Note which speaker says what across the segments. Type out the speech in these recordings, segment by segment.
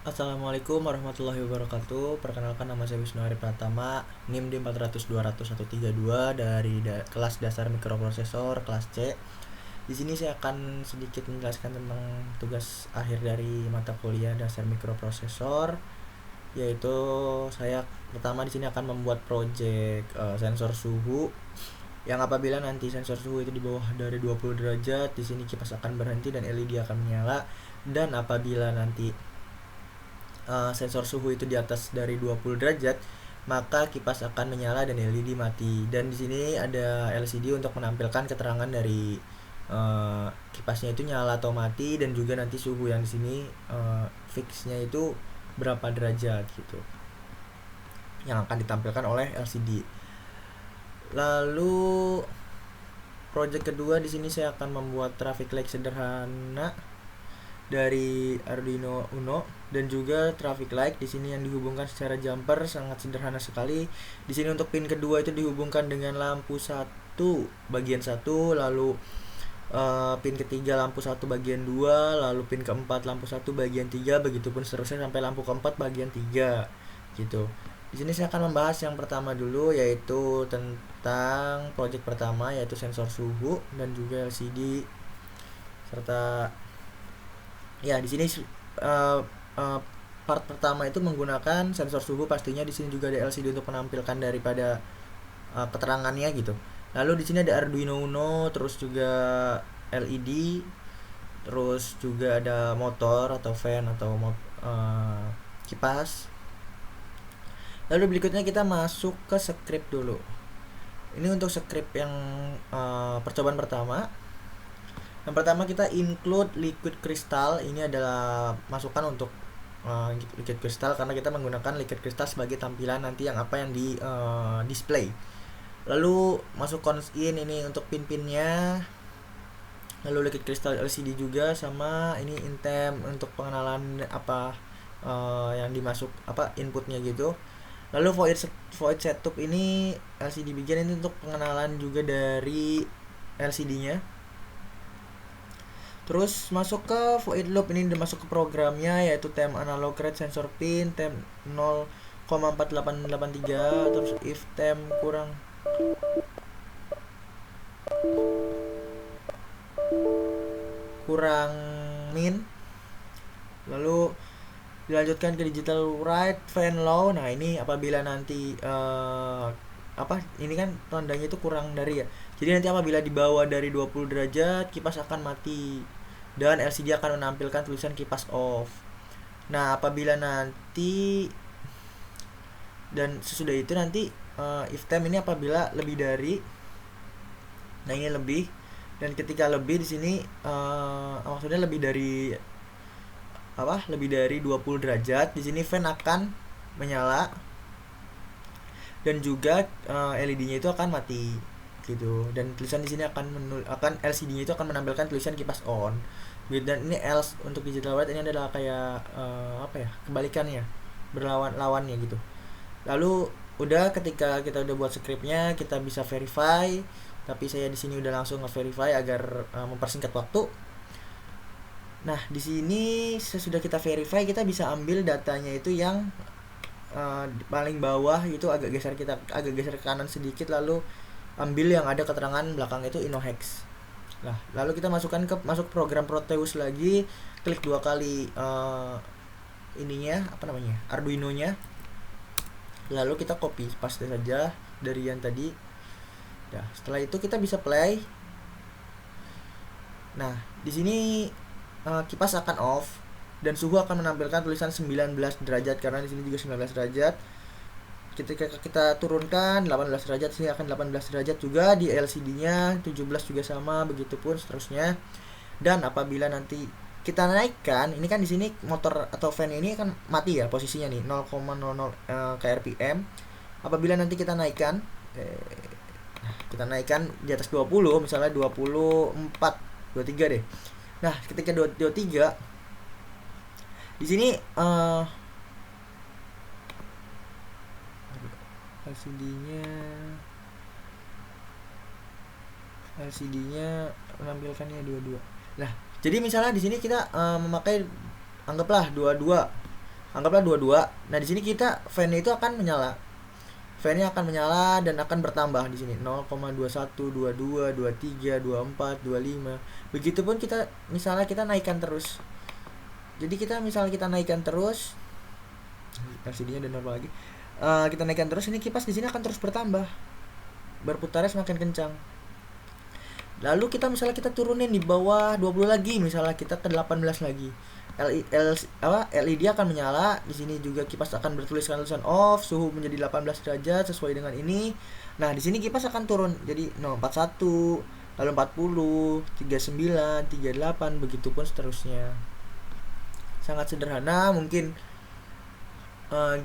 Speaker 1: Assalamualaikum warahmatullahi wabarakatuh. Perkenalkan, nama saya Wisnu Hari Pratama, NIM di 400 200 132 dari kelas dasar mikroprosesor kelas C. Di sini saya akan sedikit menjelaskan tentang tugas akhir dari mata kuliah dasar mikroprosesor, yaitu saya pertama di sini akan membuat project sensor suhu yang apabila nanti sensor suhu itu di bawah dari 20 derajat, di sini kipas akan berhenti dan LED akan menyala, dan apabila nanti sensor suhu itu di atas dari 20 derajat, maka kipas akan menyala dan LED mati. Dan di sini ada LCD untuk menampilkan keterangan dari kipasnya itu nyala atau mati, dan juga nanti suhu yang di sini fixnya itu berapa derajat gitu, yang akan ditampilkan oleh LCD. Lalu project kedua di sini saya akan membuat traffic light sederhana dari Arduino Uno, dan juga traffic light di sini yang dihubungkan secara jumper, sangat sederhana sekali. Di sini untuk pin kedua itu dihubungkan dengan lampu 1 bagian 1, lalu pin ketiga lampu 1 bagian 2, lalu pin keempat lampu 1 bagian 3, begitupun seterusnya sampai lampu keempat bagian 3 gitu. Di sini saya akan membahas yang pertama dulu, yaitu tentang project pertama, yaitu sensor suhu dan juga LCD, serta ya di sini uh, uh, part pertama itu menggunakan sensor suhu pastinya. Di sini juga ada LCD untuk menampilkan daripada keterangannya gitu. Lalu di sini ada Arduino Uno, terus juga LED, terus juga ada motor atau fan atau kipas. Lalu berikutnya kita masuk ke script dulu. Ini untuk script yang percobaan pertama. Yang pertama kita include liquid crystal. Ini adalah masukan untuk liquid crystal, karena kita menggunakan liquid crystal sebagai tampilan nanti yang apa yang di display. Lalu masuk cons in ini untuk pin-pinnya. Lalu liquid crystal LCD juga, sama ini intem untuk pengenalan apa yang dimasuk apa inputnya gitu. Lalu void setup ini LCD begin, ini untuk pengenalan juga dari LCD-nya. Terus masuk ke void loop, ini udah masuk ke programnya, yaitu temp analog rate sensor pin temp 0,4883, terus if temp kurang min, lalu dilanjutkan ke digital write fan low. Nah ini apabila nanti ini kan tandanya itu kurang dari ya, jadi nanti apabila di bawah dari 20 derajat kipas akan mati dan LCD akan menampilkan tulisan kipas off. Nah apabila nanti dan sesudah itu nanti if time ini apabila lebih dari, nah ini lebih, dan ketika lebih di sini maksudnya lebih dari lebih dari 20 derajat, di sini fan akan menyala dan juga LED-nya itu akan mati gitu, dan tulisan di sini akan LCD-nya itu akan menampilkan tulisan kipas on gitu. Dan ini else untuk digital white ini adalah kayak kebalikannya, berlawan-lawannya gitu. Lalu udah, ketika kita udah buat scriptnya kita bisa verify, tapi saya di sini udah langsung nge-verify agar mempersingkat waktu. Nah, di sini sesudah kita verify kita bisa ambil datanya itu yang paling bawah itu agak geser ke kanan sedikit, lalu ambil yang ada keterangan belakang itu Inohex. Nah, lalu kita masuk program Proteus lagi, klik 2 kali Arduino-nya. Lalu kita copy paste saja dari yang tadi. Nah, setelah itu kita bisa play. Nah, di sini kipas akan off dan suhu akan menampilkan tulisan 19 derajat, karena di sini juga 19 derajat. Ketika kita turunkan 18 derajat, sini akan 18 derajat juga di LCD-nya, 17 juga sama, begitupun seterusnya. Dan apabila nanti kita naikkan, ini kan di sini motor atau fan ini kan mati ya posisinya nih 0,00 kRPM. Apabila nanti kita naikkan di atas 20, misalnya 24, 23 deh. Nah, ketika 23 di sini LCD-nya menampilkannya 22. Nah, jadi misalnya di sini kita memakai, anggaplah 22. Anggaplah dua-dua. Nah di sini kita fan-nya itu akan menyala. Fan-nya akan menyala dan akan bertambah di sini 0,21, 22, 23, 24, 25. Begitupun kita misalnya kita naikkan terus. Jadi kita misalnya kita naikkan terus, LCD-nya udah normal lagi. Kita naikkan terus, ini kipas di sini akan terus bertambah. Berputarnya semakin kencang. Lalu kita misalnya kita turunin di bawah 20 lagi, misalnya kita ke 18 lagi. LED akan menyala. Di sini juga kipas akan bertuliskan tulisan off, suhu menjadi 18 derajat sesuai dengan ini. Nah, di sini kipas akan turun jadi 041, lalu 40, 39, 38, begitupun seterusnya. Sangat sederhana, mungkin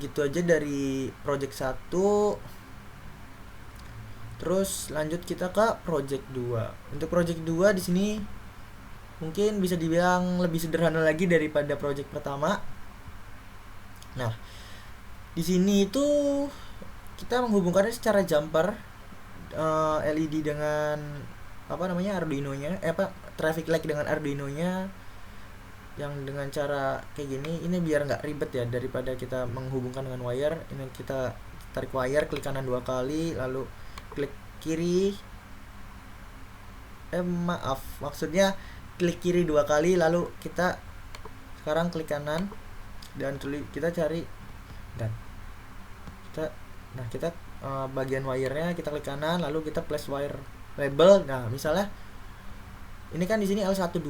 Speaker 1: gitu aja dari project 1. Terus lanjut kita ke project 2. Untuk project 2 di sini mungkin bisa dibilang lebih sederhana lagi daripada project pertama. Nah, di sini itu kita menghubungkannya secara jumper LED dengan Arduino-nya, traffic light dengan Arduino-nya, yang dengan cara kayak gini. Ini biar nggak ribet ya, daripada kita menghubungkan dengan wire. Ini kita tarik wire, klik kanan 2 kali, lalu klik kiri. Maksudnya klik kiri 2 kali, lalu kita sekarang klik kanan dan kita cari dan kita bagian wirenya kita klik kanan, lalu kita place wire label. Nah, misalnya ini kan di sini L12.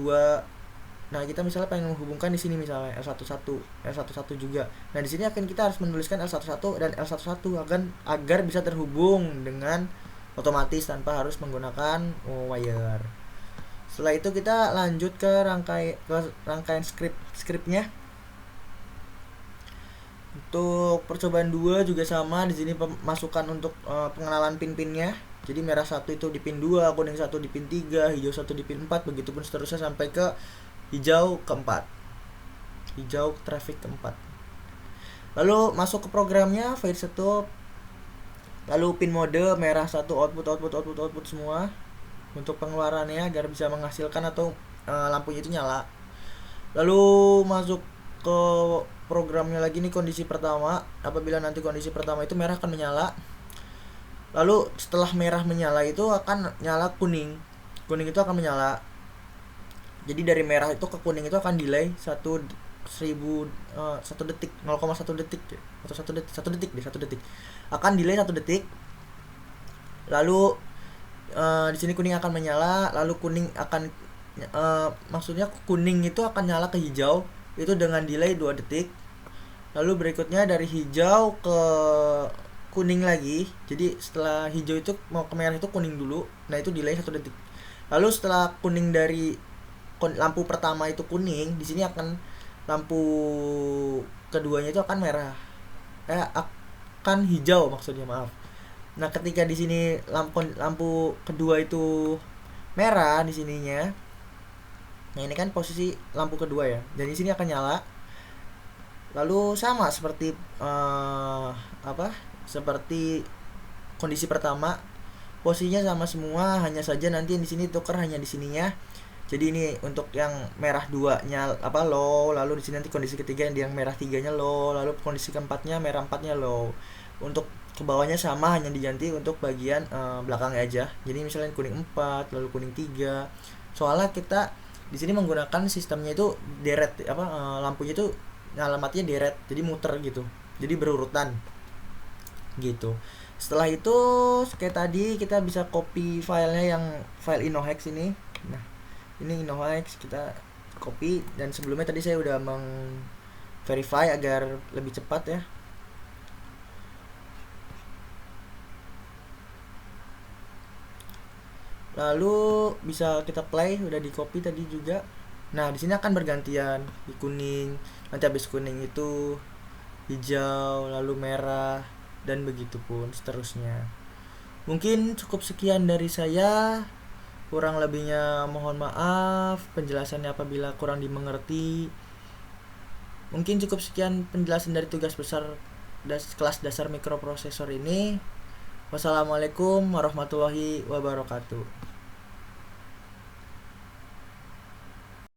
Speaker 1: Nah, kita misalnya pengen menghubungkan di sini misalnya L11 juga. Nah, di sini akan kita harus menuliskan L11 dan L11 agar bisa terhubung dengan otomatis tanpa harus menggunakan wire. Setelah itu kita lanjut ke rangkaian skripnya. Untuk percobaan 2 juga sama. Di sini masukkan untuk pengenalan pin-pinnya. Jadi merah 1 itu di pin 2, kuning 1 di pin 3, hijau 1 di pin 4, begitupun seterusnya sampai ke hijau keempat. Hijau traffic keempat. Lalu masuk ke programnya, fire setup. Lalu pin mode merah 1 output semua untuk pengeluarannya agar bisa menghasilkan atau lampunya itu nyala. Lalu masuk ke programnya lagi nih, kondisi pertama. Apabila nanti kondisi pertama itu merah akan menyala. Lalu setelah merah menyala itu akan nyala kuning. Kuning itu akan menyala. Jadi dari merah itu ke kuning itu akan delay 1 detik, 0,1 detik atau 1 detik. Akan delay 1 detik. Lalu di sini kuning akan menyala, lalu kuning akan maksudnya kuning itu akan nyala ke hijau itu dengan delay 2 detik. Lalu berikutnya dari hijau ke kuning lagi. Jadi setelah hijau itu mau ke merah itu kuning dulu. Nah, itu delay 1 detik. Lalu setelah kuning dari lampu pertama itu kuning, di sini akan lampu keduanya itu akan merah. Akan hijau maksudnya, maaf. Nah, ketika di sini lampu kedua itu merah di sininya. Nah, ini kan posisi lampu kedua ya. Dan di sini akan nyala. Lalu sama seperti seperti kondisi pertama. Posisinya sama semua, hanya saja nanti di sini tuker hanya di sininya. Jadi ini untuk yang merah 2-nya low, lalu di sini nanti kondisi ketiga yang merah 3-nya low, lalu kondisi keempatnya merah 4-nya low. Untuk ke bawahnya sama, hanya diganti untuk bagian belakangnya aja. Jadi misalnya kuning 4, lalu kuning 3. Soalnya kita di sini menggunakan sistemnya itu deret, lampunya itu alamatnya deret, jadi muter gitu. Jadi berurutan gitu. Setelah itu kayak tadi kita bisa copy filenya, yang file Inohex ini. Nah, ini Inohex kita copy, dan sebelumnya tadi saya udah verify agar lebih cepat ya. Lalu bisa kita play, udah di copy tadi juga. Nah, di sini akan bergantian di kuning, nanti habis kuning itu hijau, lalu merah, dan begitupun seterusnya. Mungkin cukup sekian dari saya. Kurang lebihnya mohon maaf, penjelasannya apabila kurang dimengerti. Mungkin cukup sekian penjelasan dari tugas besar kelas dasar mikroprosesor ini. Wassalamualaikum warahmatullahi wabarakatuh.